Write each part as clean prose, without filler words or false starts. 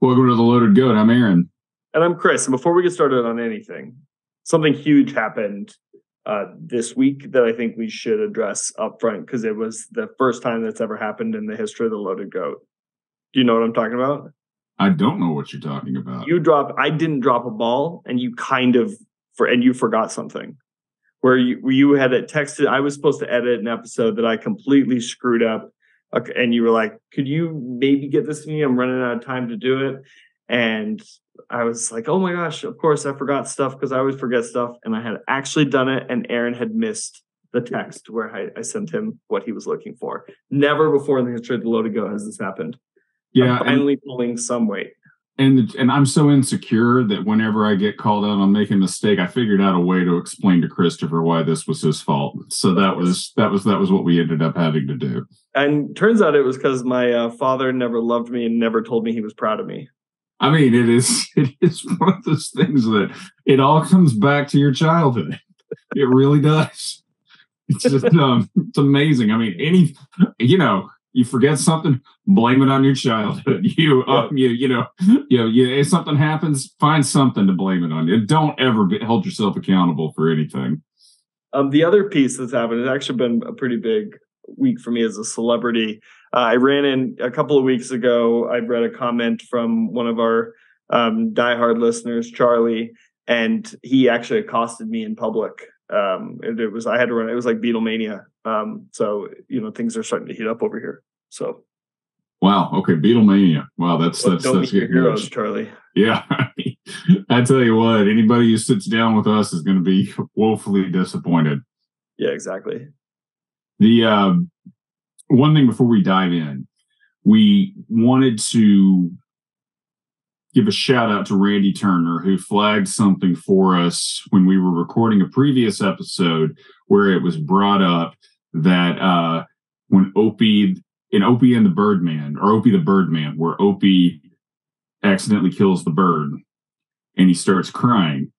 Welcome to the Loaded Goat. I'm Aaron. And I'm Chris. And before we get started on anything, something huge happened this week that I think we should address up front because it was the first time that's ever happened in the history of the Loaded Goat. Do you know what I'm talking about? I don't know what you're talking about. I didn't drop a ball, and you you forgot something. Where you had it texted. I was supposed to edit an episode that I completely screwed up. Okay, and you were like, could you maybe get this to me? I'm running out of time to do it. And I was like, oh my gosh, of course I forgot stuff because I always forget stuff. And I had actually done it, and Aaron had missed the text where I sent him what he was looking for. Never before in the history of the Loaded Go has this happened. Yeah, I'm finally pulling some weight. And I'm so insecure that whenever I get called out on making a mistake, I figured out a way to explain to Christopher why this was his fault. So that was what we ended up having to do. And turns out it was because my father never loved me and never told me he was proud of me. I mean, it is one of those things that it all comes back to your childhood. It really does. It's just it's amazing. I mean, you forget something, blame it on your childhood. If something happens, find something to blame it on. Don't ever hold yourself accountable for anything. The other piece that's happened has actually been a pretty big week for me as a celebrity. I ran in a couple of weeks ago. I read a comment from one of our diehard listeners, Charlie, and he actually accosted me in public. It was like Beatlemania. So things are starting to heat up over here. So, wow. Okay, Beatlemania. Wow, that's your heroes, Charlie. Yeah, I tell you what, anybody who sits down with us is going to be woefully disappointed. Yeah, exactly. The one thing before we dive in, we wanted to give a shout out to Randy Turner, who flagged something for us when we were recording a previous episode where it was brought up that when Opie and the Birdman, or Opie the Birdman, where Opie accidentally kills the bird and he starts crying,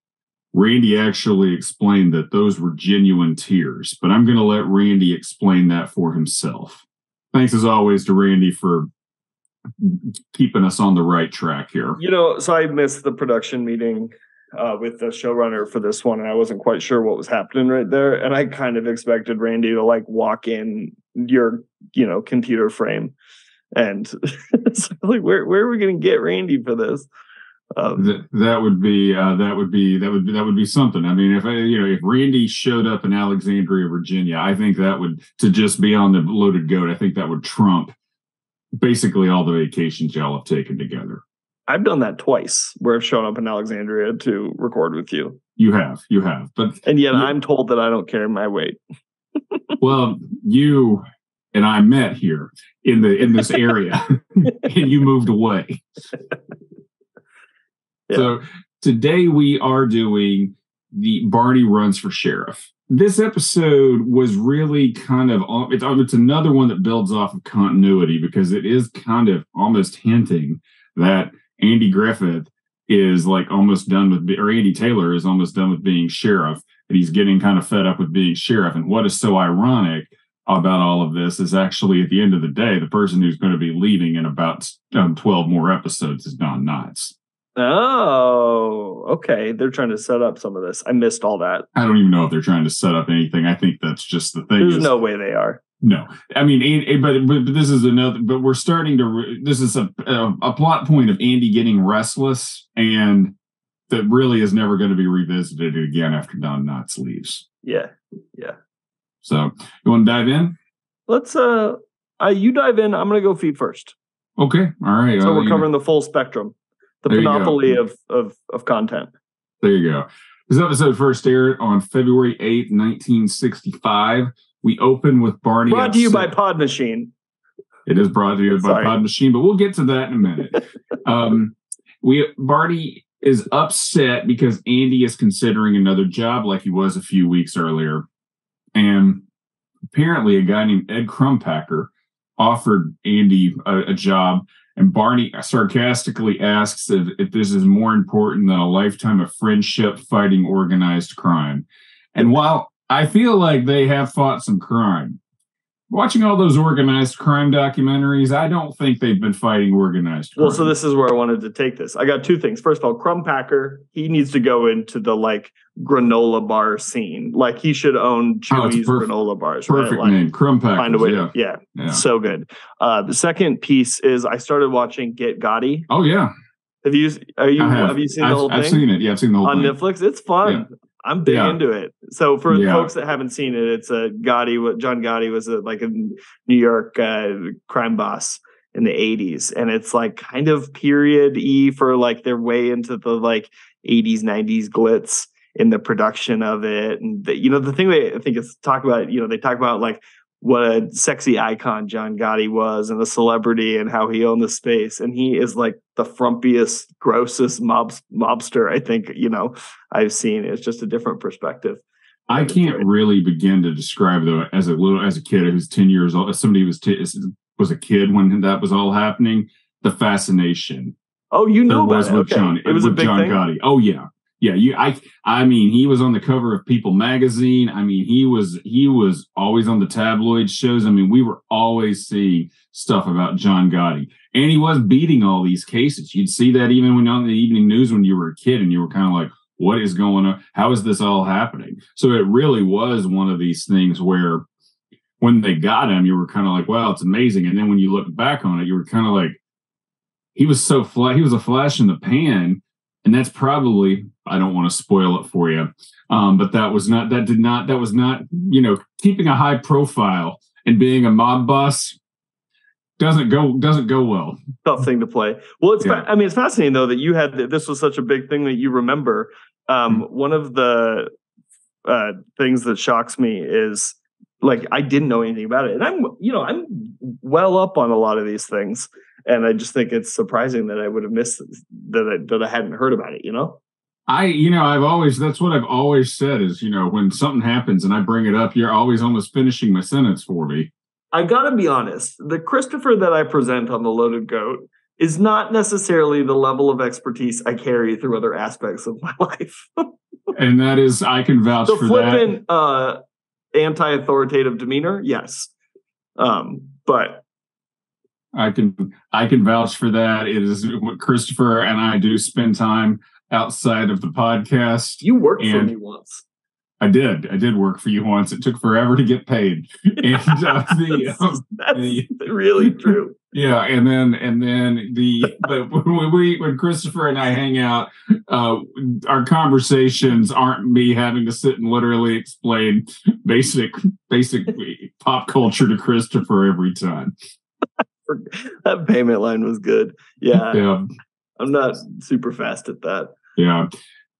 Randy actually explained that those were genuine tears, but I'm going to let Randy explain that for himself. Thanks as always to Randy for keeping us on the right track here. So I missed the production meeting with the showrunner for this one, and I wasn't quite sure what was happening right there. And I kind of expected Randy to walk in your, computer frame, and so where are we going to get Randy for this? That would be something. I mean, if Randy showed up in Alexandria, Virginia, I think that would, to just be on the Loaded Goat, I think that would trump basically all the vacations y'all have taken together. I've done that twice, where I've shown up in Alexandria to record with you. You have, and yet I'm told that I don't carry my weight. Well, you and I met here in this area, and you moved away. Yeah. So today we are doing the Barney Runs for Sheriff. This episode was really kind of, it's another one that builds off of continuity because it is kind of almost hinting that Andy Griffith is almost done with, or Andy Taylor is almost done with being sheriff, and he's getting kind of fed up with being sheriff. And what is so ironic about all of this is actually at the end of the day, the person who's going to be leaving in about 12 more episodes is Don Knotts. Oh, okay. They're trying to set up some of this. I missed all that. I don't even know if they're trying to set up anything. I think that's just the thing. There's no way they are. No, I mean, but this is another. But we're starting to. This is a plot point of Andy getting restless, and that really is never going to be revisited again after Don Knotts leaves. Yeah. So you want to dive in? Let's. You dive in. I'm going to go feed first. Okay. All right. So we're covering the full spectrum. The panoply of content. There you go. This episode first aired on February 8th, 1965. We open with Barney. Brought to you by Pod Machine. It is brought to you by Pod Machine, but we'll get to that in a minute. Barney is upset because Andy is considering another job like he was a few weeks earlier. And apparently a guy named Ed Crumpacker offered Andy a job. And Barney sarcastically asks if this is more important than a lifetime of friendship fighting organized crime. And while I feel like they have fought some crime, watching all those organized crime documentaries, I don't think they've been fighting organized crime. Well, so this is where I wanted to take this. I got two things. First of all, Crumb Packer, he needs to go into the like granola bar scene. Like he should own Chewy's granola bars. Perfect right? name, Crumb Packer. Find a way. Yeah, so good. The second piece is I started watching Get Gotti. Oh yeah. Have you seen the whole thing? I've seen it. Yeah, I've seen the whole thing. On Netflix. It's fun. Yeah. I'm big into it. So for folks that haven't seen it, it's a Gotti. John Gotti was a New York crime boss in the 80s. And it's like kind of period-y for like their way into the like 80s, 90s glitz in the production of it. And the thing they I think is talk about, they talk about like what a sexy icon John Gotti was and a celebrity and how he owned the space. And he is like the frumpiest, grossest mobster I think, I've seen. It's just a different perspective. I can't really begin to describe though, as a kid who's 10 years old, as somebody who was a kid when that was all happening, the fascination. Oh, you know about it. With John, it was a big John thing? Gotti. Oh yeah. Yeah, I mean, he was on the cover of People magazine. I mean, he was always on the tabloid shows. I mean, we were always seeing stuff about John Gotti, and he was beating all these cases. You'd see that even when on the evening news when you were a kid, and you were kind of like, "What is going on? How is this all happening?" So it really was one of these things where, when they got him, you were kind of like, "Wow, it's amazing," and then when you look back on it, you were kind of like, "He was so he was a flash in the pan." And that's probably, I don't want to spoil it for you, but that was not, keeping a high profile and being a mob boss doesn't go well. Tough thing to play. Well, it's fascinating though that you had, this was such a big thing that you remember. One of the things that shocks me is like, I didn't know anything about it. And I'm well up on a lot of these things. And I just think it's surprising that I would have missed that I hadn't heard about it, that's what I've always said is, when something happens and I bring it up, you're always almost finishing my sentence for me. I got to be honest. The Christopher that I present on the Loaded Goat is not necessarily the level of expertise I carry through other aspects of my life. And that is, I can vouch for that. The flippant, anti-authoritative demeanor, yes. But I can vouch for that. It is what Christopher and I do spend time outside of the podcast. You worked for me once. I did work for you once. It took forever to get paid. And that's really true. Yeah, and then but when Christopher and I hang out, our conversations aren't me having to sit and literally explain basic pop culture to Christopher every time. That payment line was good. Yeah. I'm not super fast at that. Yeah.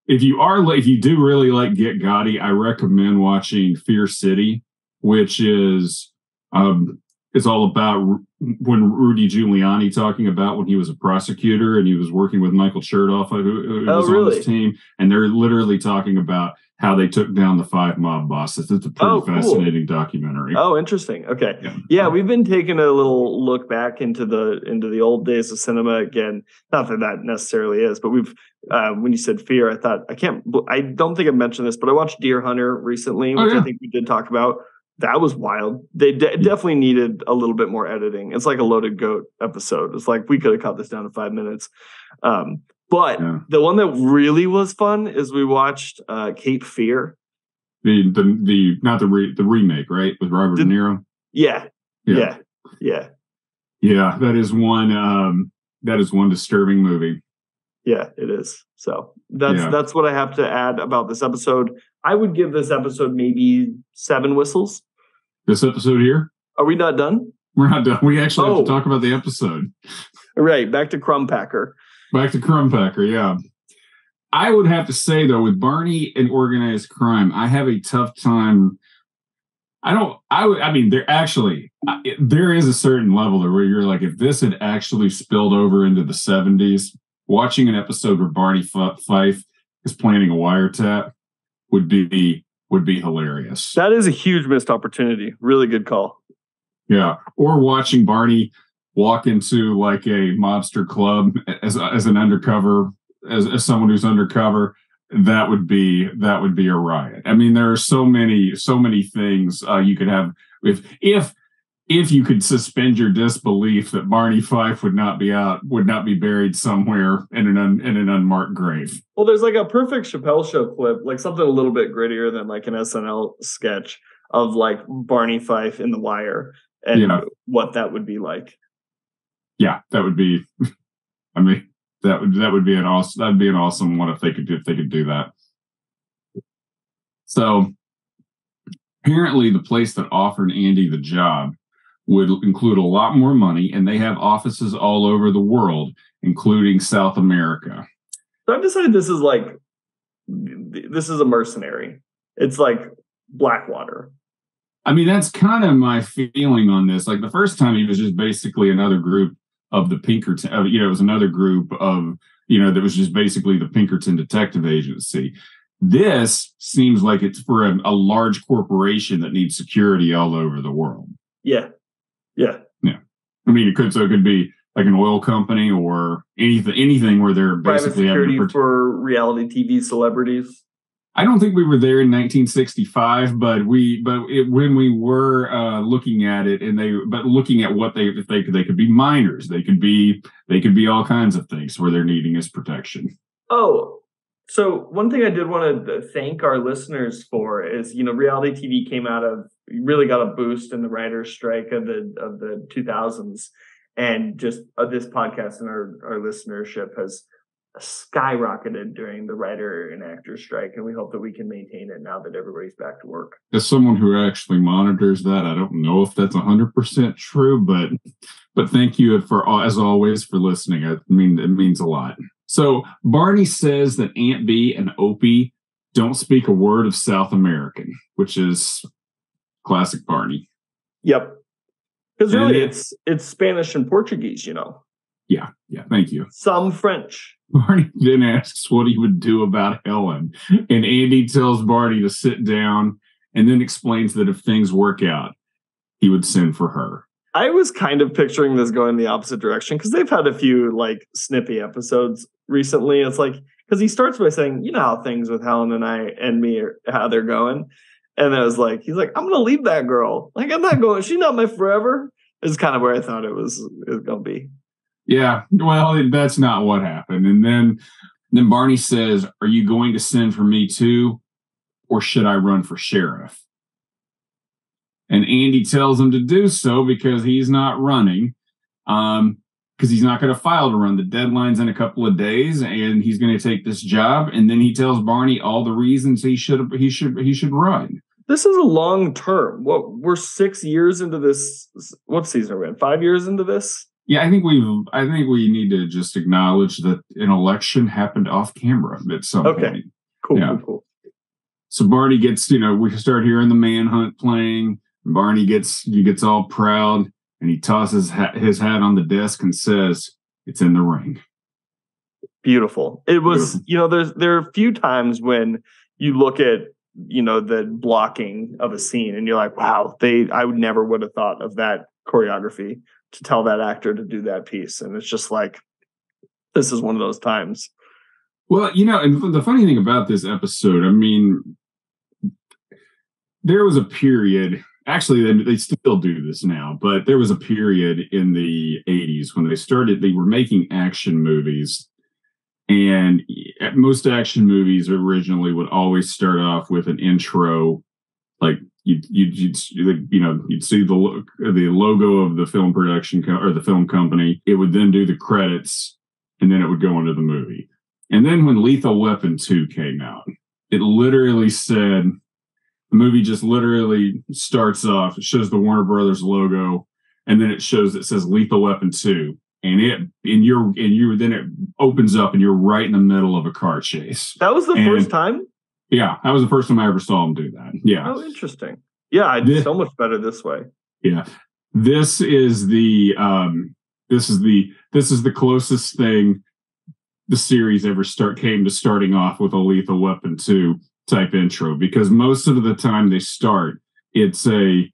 If you do really like Get Gotti, I recommend watching Fear City, which is all about when Rudy Giuliani talking about when he was a prosecutor and he was working with Michael Chertoff, who was on his team, and they're literally talking about how they took down the 5 mob bosses. It's a pretty fascinating documentary. Oh, interesting. Okay. Yeah, we've been taking a little look back into the old days of cinema again. Not that necessarily is, but we've when you said fear, I don't think I mentioned this, but I watched Deer Hunter recently, which I think we did talk about. That was wild. They definitely needed a little bit more editing. It's like a Loaded Goat episode. It's like we could have cut this down to 5 minutes. But the one that really was fun is we watched Cape Fear. The remake, right? With Robert De Niro. Yeah. Yeah, that is one disturbing movie. Yeah, it is. So that's what I have to add about this episode. I would give this episode maybe 7 whistles. This episode here? Are we not done? We're not done. We actually have to talk about the episode. Right. Back to Crumb Packer. Yeah. I would have to say, though, with Barney and organized crime, I have a tough time. There is a certain level where you're like, if this had actually spilled over into the 70s, watching an episode where Barney Fife is planning a wiretap would be hilarious. That is a huge missed opportunity. Really good call. Yeah. Or watching Barney walk into like a mobster club as an undercover, as someone who's undercover, that would be a riot. I mean, there are so many things you could have if if you could suspend your disbelief that Barney Fife would not be buried somewhere in an unmarked grave. Well, there's like a perfect Chappelle Show clip, like something a little bit grittier than like an SNL sketch of like Barney Fife in The Wire and what that would be like. Yeah, that would be. I mean, that would be an awesome one if they could do that. So apparently, the place that offered Andy the job would include a lot more money, and they have offices all over the world, including South America. So I've decided this is a mercenary. It's like Blackwater. I mean, that's kind of my feeling on this. Like the first time, he was just basically another group of the Pinkerton. It was another group of that was just basically the Pinkerton Detective Agency. This seems like it's for a large corporation that needs security all over the world. Yeah. I mean, it could be like an oil company or anything where they're basically private security for reality TV celebrities. I don't think we were there in 1965, but when we were looking at it, looking at what they could be minors, they could be all kinds of things where they're needing his protection. Oh, so one thing I did want to thank our listeners for is, reality TV came out of, really got a boost in the writer's strike of the 2000s. And just this podcast and our listenership has skyrocketed during the writer and actor strike. And we hope that we can maintain it now that everybody's back to work. As someone who actually monitors that, I don't know if that's 100% true, but thank you as always for listening. I mean, it means a lot. So Barney says that Aunt B and Opie don't speak a word of South American, which is classic Barney. Yep. Because really it's Spanish and Portuguese, Yeah, thank you. Some French. Barney then asks what he would do about Helen, and Andy tells Barney to sit down and then explains that if things work out, he would send for her. I was kind of picturing this going the opposite direction because they've had a few like snippy episodes recently. It's like, because he starts by saying, how things with Helen and me are, how they're going. And I was like, he's like, I'm going to leave that girl. Like, I'm not going, she's not my forever. Is kind of where I thought it was going to be. Yeah, well, that's not what happened. And then Barney says, are you going to send for me too? Or should I run for sheriff? And Andy tells him to do so because he's not running, because he's not going to file to run. The deadline's in a couple of days, and he's going to take this job. And then he tells Barney all the reasons he should run. This is a long term. We're 6 years into this. What season are we in? 5 years into this? Yeah, I think we need to just acknowledge that an election happened off camera at some point. Cool. So Barney gets, we start hearing the manhunt playing. Barney gets all proud, and he tosses his hat on the desk and says, "It's in the ring." Beautiful. It was, there are a few times when you look at, the blocking of a scene, and you're like, wow, I would have thought of that choreography to tell that actor to do that piece. And it's just like, this is one of those times. Well, and the funny thing about this episode, I mean, there was a period, actually they still do this now, but there was a period in the 80s when they were making action movies. And most action movies originally would always start off with an intro, like you'd see the logo of the film production or the film company. It would then do the credits, and then it would go into the movie. And then when Lethal Weapon 2 came out, it literally said, the movie just literally starts off. It shows the Warner Brothers logo, and then it says Lethal Weapon 2. And then it opens up, and you're right in the middle of a car chase. That was the first time? Yeah, that was the first time I ever saw him do that. Yeah. Oh, interesting. Yeah, I did so much better this way. Yeah. This is the closest thing the series ever came to starting off with a Lethal Weapon 2 type intro, because most of the time they start, it's a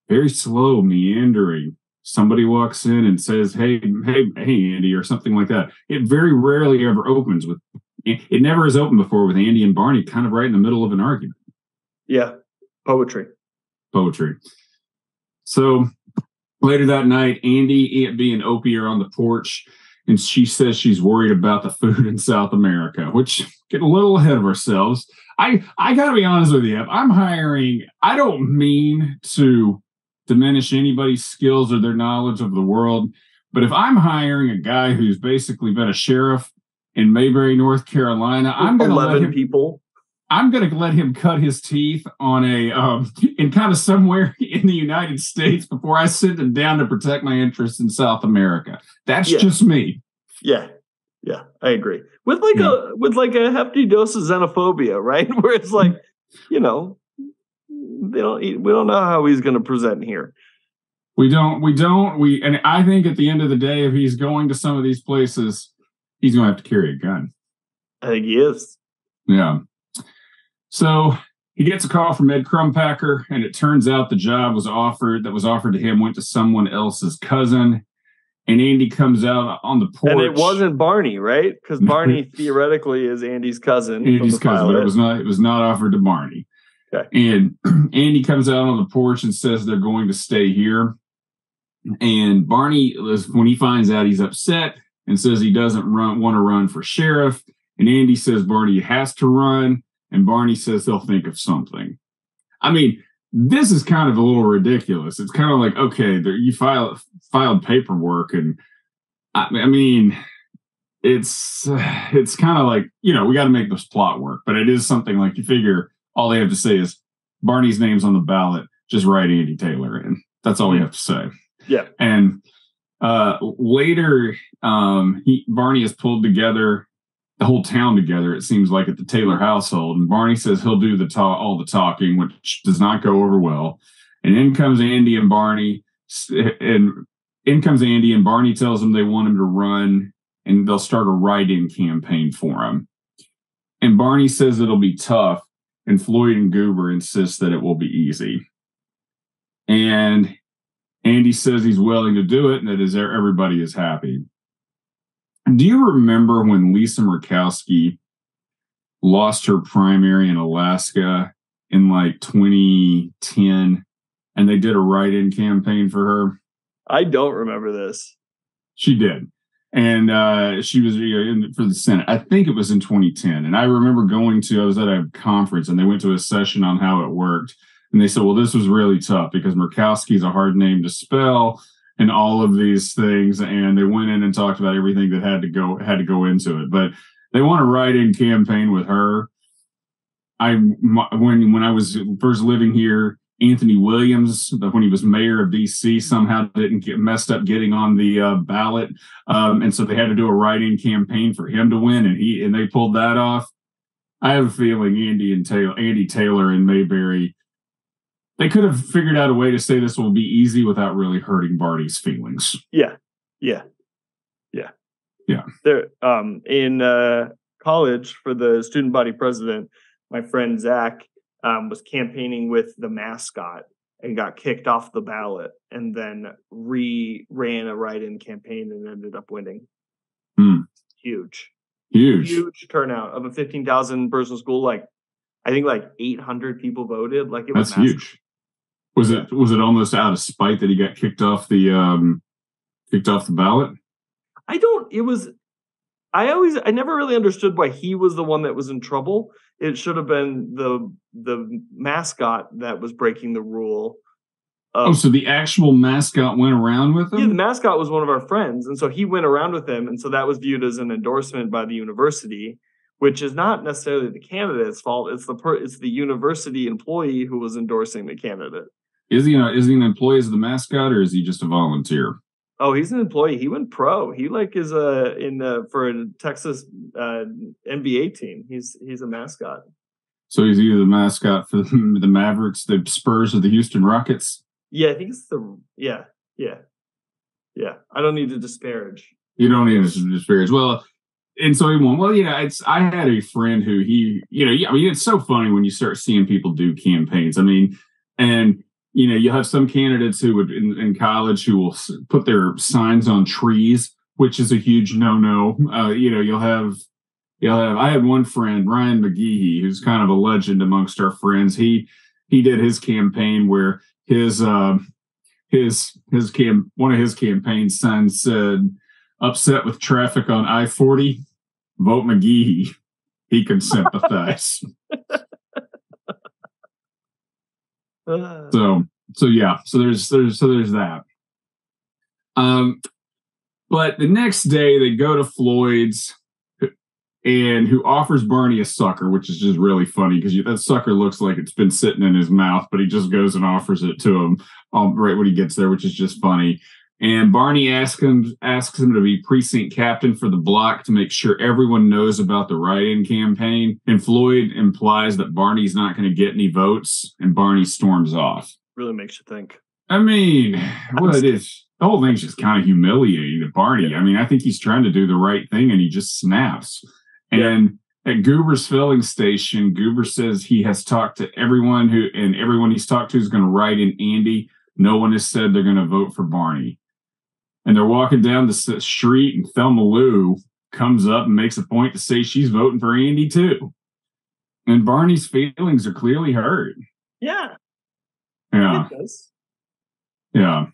very slow, meandering. Somebody walks in and says, hey, Andy, or something like that. It very rarely ever opens with, it never has opened before with Andy and Barney kind of right in the middle of an argument. Yeah. Poetry. So Later that night, Andy, Aunt B, and Opie are on the porch, and she says she's worried about the food in South America, which get a little ahead of ourselves. I got to be honest with you. If I'm hiring, I don't mean to diminish anybody's skills or their knowledge of the world, but if I'm hiring a guy who's basically been a sheriff in Mayberry, North Carolina, I'm going to let him people. I'm going to let him cut his teeth on in kind of somewhere in the United States before I send him down to protect my interests in South America. That's just me. Yeah, I agree. With a hefty dose of xenophobia, right? Where it's like, we don't know how he's going to present here. And I think at the end of the day, if he's going to some of these places, he's going to have to carry a gun. I think he is. Yeah. So he gets a call from Ed Crumpacker, and it turns out the job was offered to him went to someone else's cousin. And Andy comes out on the porch. And it wasn't Barney, right? Because Barney theoretically is Andy's cousin. Andy's cousin, but it was not offered to Barney. Okay. And Andy comes out on the porch and says they're going to stay here. And Barney, when he finds out, he's upset and says he doesn't want to run for sheriff. And Andy says Barney has to run. And Barney says they'll think of something. I mean, this is kind of a little ridiculous. It's kind of like, okay, you filed paperwork, and I mean, it's kind of like, we got to make this plot work. But it is something like you figure all they have to say is Barney's name's on the ballot. Just write Andy Taylor in. That's all we have to say. Yeah. And later, Barney has pulled together the whole town together, it seems like, at the Taylor household. And Barney says he'll do all the talking, which does not go over well. And in comes Andy and Barney. And Barney tells them they want him to run, and they'll start a write-in campaign for him. And Barney says it'll be tough, and Floyd and Goober insist that it will be easy. And Andy says he's willing to do it, and that everybody is happy. Do you remember when Lisa Murkowski lost her primary in Alaska in like 2010, and they did a write-in campaign for her? I don't remember this. She did. And she was for the Senate. I think it was in 2010. And I remember I was at a conference, and they went to a session on how it worked. And they said, well, this was really tough because Murkowski is a hard name to spell and all of these things. And they went in and talked about everything that had to go into it. But they want to write-in campaign with her. When I was first living here, Anthony Williams, when he was mayor of D.C., somehow didn't get messed up getting on the ballot. And so they had to do a write-in campaign for him to win. And they pulled that off. I have a feeling Andy Taylor and Mayberry, they could have figured out a way to say this will be easy without really hurting Barney's feelings. Yeah. There, in college for the student body president, my friend Zach was campaigning with the mascot and got kicked off the ballot, and then ran a write-in campaign and ended up winning. Huge turnout of a 15,000 person school. Like, I think like 800 people voted. Like, it was massive. Huge. Was it almost out of spite that he got kicked off the ballot? I never really understood why he was the one that was in trouble. It should have been the mascot that was breaking the rule. So the actual mascot went around with him? Yeah, the mascot was one of our friends, and so he went around with him, and so that was viewed as an endorsement by the university, which is not necessarily the candidate's fault. It's the university employee who was endorsing the candidate. Is he an employee as the mascot, or is he just a volunteer? Oh, he's an employee. He went pro. He is for a Texas NBA team. He's a mascot. So he's either the mascot for the Mavericks, the Spurs, or the Houston Rockets. Yeah, I think it's yeah. I don't need to disparage. You don't need to disparage. Well, and so he won. Well, I had a friend who it's so funny when you start seeing people do campaigns. I mean, and you have some candidates who would in college who will put their signs on trees, which is a huge no-no. I had one friend, Ryan McGehee, who's kind of a legend amongst our friends. He did his campaign where his one of his campaign signs said, "Upset with traffic on I-40, vote McGee. He can sympathize." So there's that. But the next day they go to Floyd's, and who offers Barney a sucker, which is just really funny because that sucker looks like it's been sitting in his mouth, but he just goes and offers it to him right when he gets there, which is just funny. And Barney asks him to be precinct captain for the block to make sure everyone knows about the write-in campaign. And Floyd implies that Barney's not going to get any votes, and Barney storms off. Really makes you think. I mean, the whole thing's just kind of humiliating to Barney. I mean, I think he's trying to do the right thing, and he just snaps. And at Goober's filling station, Goober says he has talked to everyone everyone he's talked to is going to write in Andy. No one has said they're going to vote for Barney. And they're walking down the street, and Thelma Lou comes up and makes a point to say she's voting for Andy too. And Barney's feelings are clearly hurt. Yeah. Yeah. Yeah.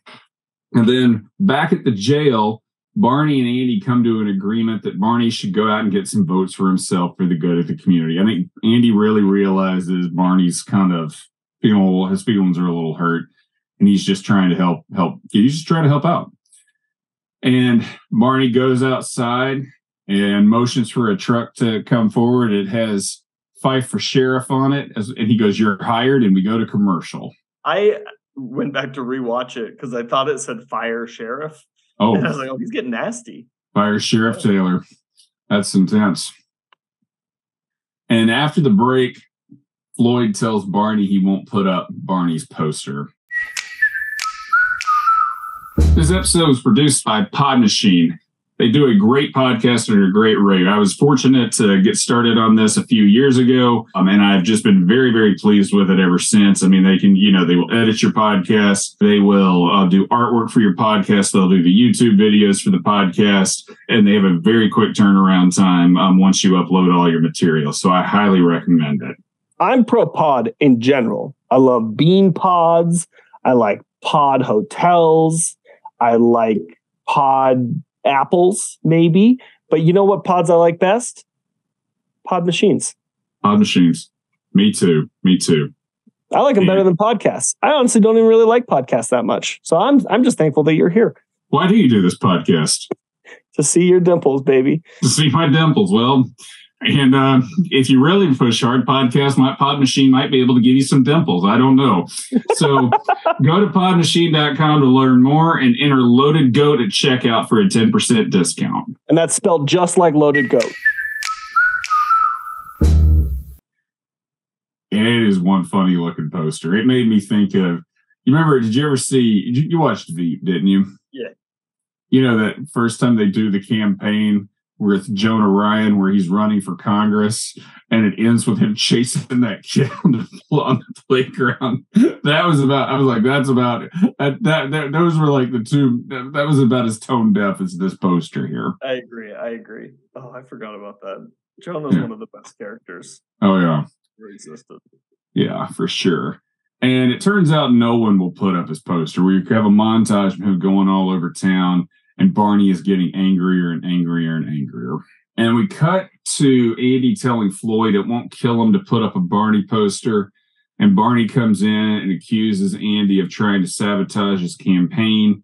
And then back at the jail, Barney and Andy come to an agreement that Barney should go out and get some votes for himself for the good of the community. I think Andy really realizes Barney's kind of his feelings are a little hurt, and he's just trying to help. He's just trying to help out. And Barney goes outside and motions for a truck to come forward. It has Fife for Sheriff on it, and he goes, "You're hired," and we go to commercial. I went back to rewatch it because I thought it said Fire Sheriff. Oh, and I was like, "Oh, he's getting nasty." Fire Sheriff Taylor. That's intense. And after the break, Floyd tells Barney he won't put up Barney's poster. This episode was produced by Pod Machine. They do a great podcast at a great rate. I was fortunate to get started on this a few years ago, and I've just been very, very pleased with it ever since. I mean, they will edit your podcast. They will do artwork for your podcast. They'll do the YouTube videos for the podcast, and they have a very quick turnaround time once you upload all your material. So I highly recommend it. I'm pro pod in general. I love bean pods. I like pod hotels. I like pod apples, maybe. But you know what pods I like best? Pod machines. Pod machines. Me too. I like them better than podcasts. I honestly don't even really like podcasts that much. So I'm just thankful that you're here. Why do you do this podcast? To see your dimples, baby. To see my dimples. Well, and if you really push hard, my Pod Machine might be able to give you some dimples. I don't know. So go to podmachine.com to learn more and enter Loaded Goat at checkout for a 10% discount. And that's spelled just like Loaded Goat. And it is one funny looking poster. It made me think of, did you ever see, you watched Veep, didn't you? Yeah. You know, that first time they do the campaign with Jonah Ryan, where he's running for Congress, and it ends with him chasing that kid on the playground. That was about as tone deaf as this poster here. I agree. Oh, I forgot about that. Jonah's one of the best characters. Oh yeah, ever existed. Yeah, for sure. And it turns out no one will put up his poster. We have a montage of him going all over town, and Barney is getting angrier and angrier and angrier. And we cut to Andy telling Floyd it won't kill him to put up a Barney poster. And Barney comes in and accuses Andy of trying to sabotage his campaign.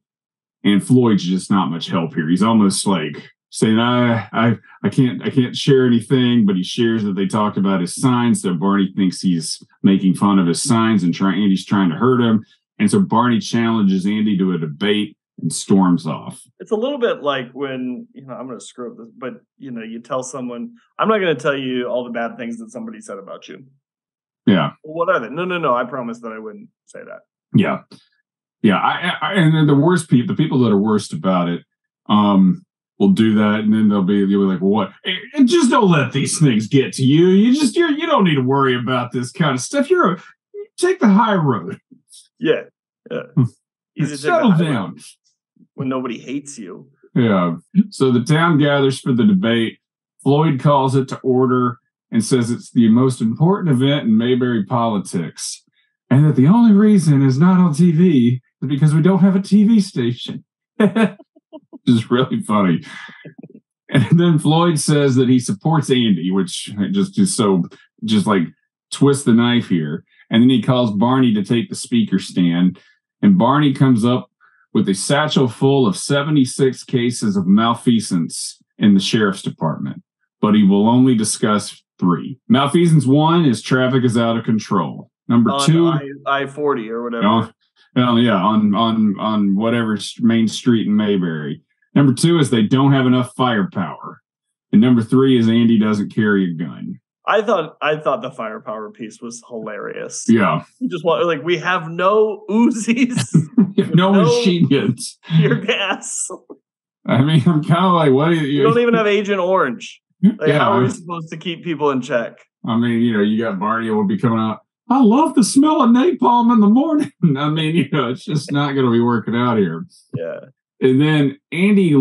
And Floyd's just not much help here. He's almost like saying, I can't share anything, but he shares that they talked about his signs. So Barney thinks he's making fun of his signs and Andy's trying to hurt him. And so Barney challenges Andy to a debate and storms off. It's a little bit like when, I'm going to screw up this, but, you tell someone, I'm not going to tell you all the bad things that somebody said about you. Yeah. Well, what are they? No. I promised that I wouldn't say that. Yeah. Yeah. And then the people that are worst about it, will do that. And then they'll be like, well, what? And just don't let these things get to you. You don't need to worry about this kind of stuff. Take the high road. Yeah. Settle down. When nobody hates you. Yeah. So the town gathers for the debate. Floyd calls it to order and says it's the most important event in Mayberry politics. And that the only reason it's not on TV Because we don't have a TV station. Which is really funny. And then Floyd says that he supports Andy, which just is so just like twist the knife here. And then he calls Barney to take the speaker stand. And Barney comes up with a satchel full of 76 cases of malfeasance in the sheriff's department. But he will only discuss 3. Malfeasance 1 is traffic is out of control. Number 2, I-40 or whatever. On whatever main street in Mayberry. Number 2 is they don't have enough firepower. And number 3 is Andy doesn't carry a gun. I thought the firepower piece was hilarious. Yeah. You just want like we have no Uzis. no machine guns. Tear gas. I mean, I'm kind of like, what do you don't even have Agent Orange. Like, yeah, how are we supposed to keep people in check? I mean, you got Barney will be coming out. I love the smell of napalm in the morning. I mean, it's just not going to be working out here. Yeah. And then Andy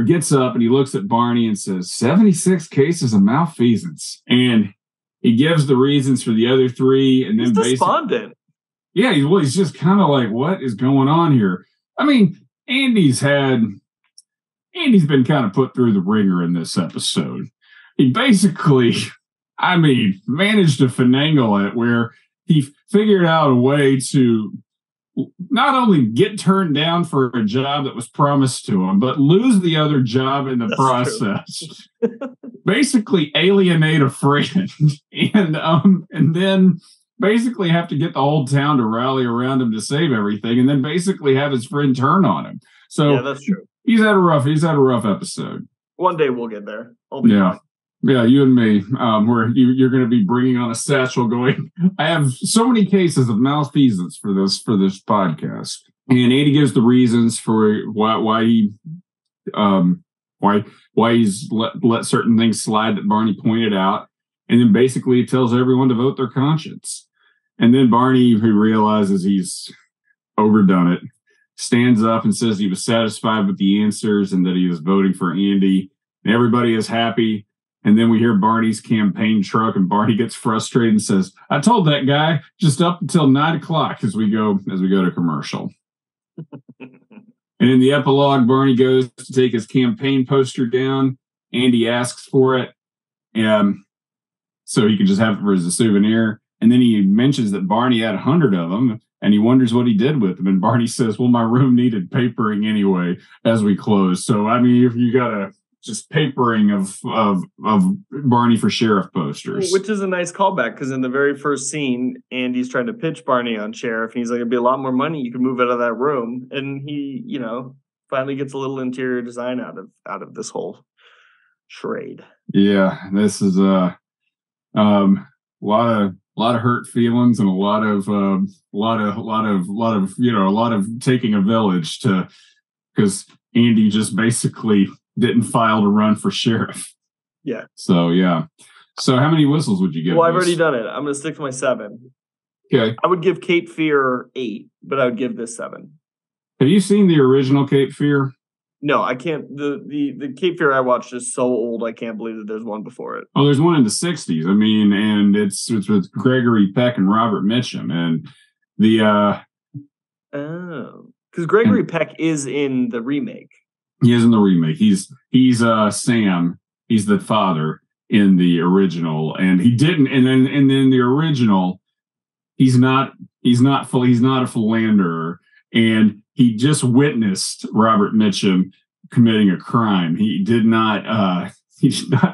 gets up and he looks at Barney and says, 76 cases of malfeasance. And he gives the reasons for the other 3. And then he's despondent. Yeah, he's just kind of like, what is going on here? I mean, Andy's been kind of put through the ringer in this episode. He basically, managed to finagle it where he figured out a way to not only get turned down for a job that was promised to him, but lose the other job in the process. Basically alienate a friend and then basically have to get the whole town to rally around him to save everything, and then basically have his friend turn on him. So yeah, that's true. He's had a rough episode. One day we'll get there. I'll be fine. Yeah, you and me, where you're going to be bringing on a satchel going, I have so many cases of malfeasance for this podcast. And Andy gives the reasons for why he's let certain things slide that Barney pointed out. And then basically tells everyone to vote their conscience. And then Barney, who realizes he's overdone it, stands up and says he was satisfied with the answers and that he was voting for Andy. And everybody is happy. And then we hear Barney's campaign truck, and Barney gets frustrated and says, I told that guy just up until 9:00 as we go to commercial. And in the epilogue, Barney goes to take his campaign poster down. Andy asks for it, so he can just have it as a souvenir. And then he mentions that Barney had 100 of them, and he wonders what he did with them. And Barney says, well, my room needed papering anyway as we close. So, I mean, if you got a just papering of Barney for sheriff posters. Which is a nice callback, because in the very first scene, Andy's trying to pitch Barney on sheriff, and he's like, it'd be a lot more money. You can move out of that room. And he, finally gets a little interior design out of this whole charade. Yeah, this is a lot of hurt feelings and a lot of taking a village because Andy just basically didn't file to run for sheriff. Yeah. So yeah. So how many whistles would you give? Well, I've already done it. I'm going to stick to my 7. Okay. I would give Cape Fear 8, but I would give this 7. Have you seen the original Cape Fear? No, I can't. The Cape Fear I watched is so old, I can't believe that there's one before it. Oh, there's one in the 60s. I mean, and it's with Gregory Peck and Robert Mitchum. And because Gregory Peck is in the remake. He is in the remake. He's Sam. He's the father in the original, and he didn't. And then the original, he's not a philanderer, and he just witnessed Robert Mitchum committing a crime. He did not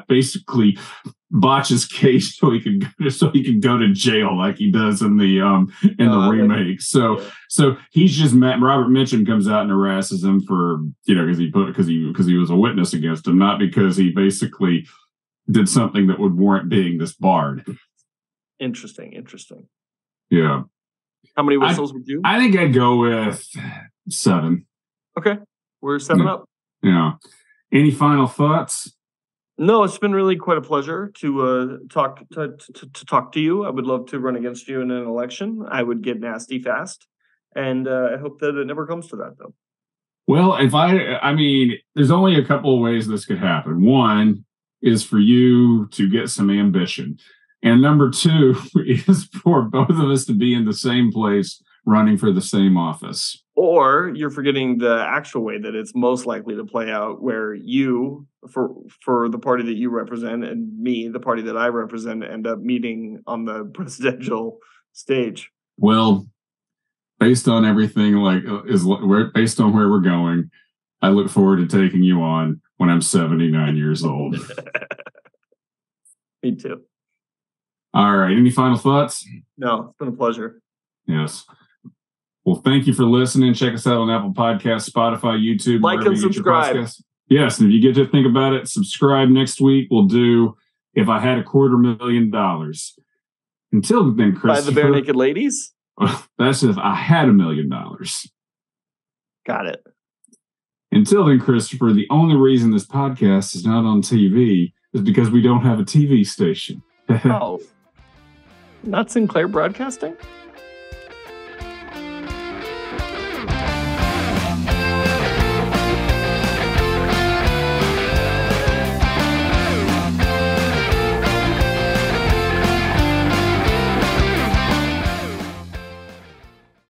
basically botch his case so he could go to jail like he does in the remake. So he's just Robert Mitchum comes out and harasses him for because he was a witness against him, not because he basically did something that would warrant being disbarred. Interesting. Yeah. How many whistles would you? I think I'd go with 7. Okay, we're 7 up. Yeah. Any final thoughts? No, it's been really quite a pleasure to talk to you. I would love to run against you in an election. I would get nasty fast, and I hope that it never comes to that, though. Well, there's only a couple of ways this could happen. One is for you to get some ambition, and number 2 is for both of us to be in the same place running for the same office. Or you're forgetting the actual way that it's most likely to play out, where you, for the party that you represent, and me, the party that I represent, end up meeting on the presidential stage. Well, based on everything, based on where we're going, I look forward to taking you on when I'm 79 years old. Me too. All right. Any final thoughts? No, it's been a pleasure. Yes. Well, thank you for listening. Check us out on Apple Podcasts, Spotify, YouTube. Like and subscribe. Yes. And if you get to think about it, subscribe. Next week, we'll do If I Had $250,000. Until then, Christopher. By the Bare Naked Ladies? That's if I had $1 million. Got it. Until then, Christopher, the only reason this podcast is not on TV is because we don't have a TV station. Oh. Not Sinclair Broadcasting?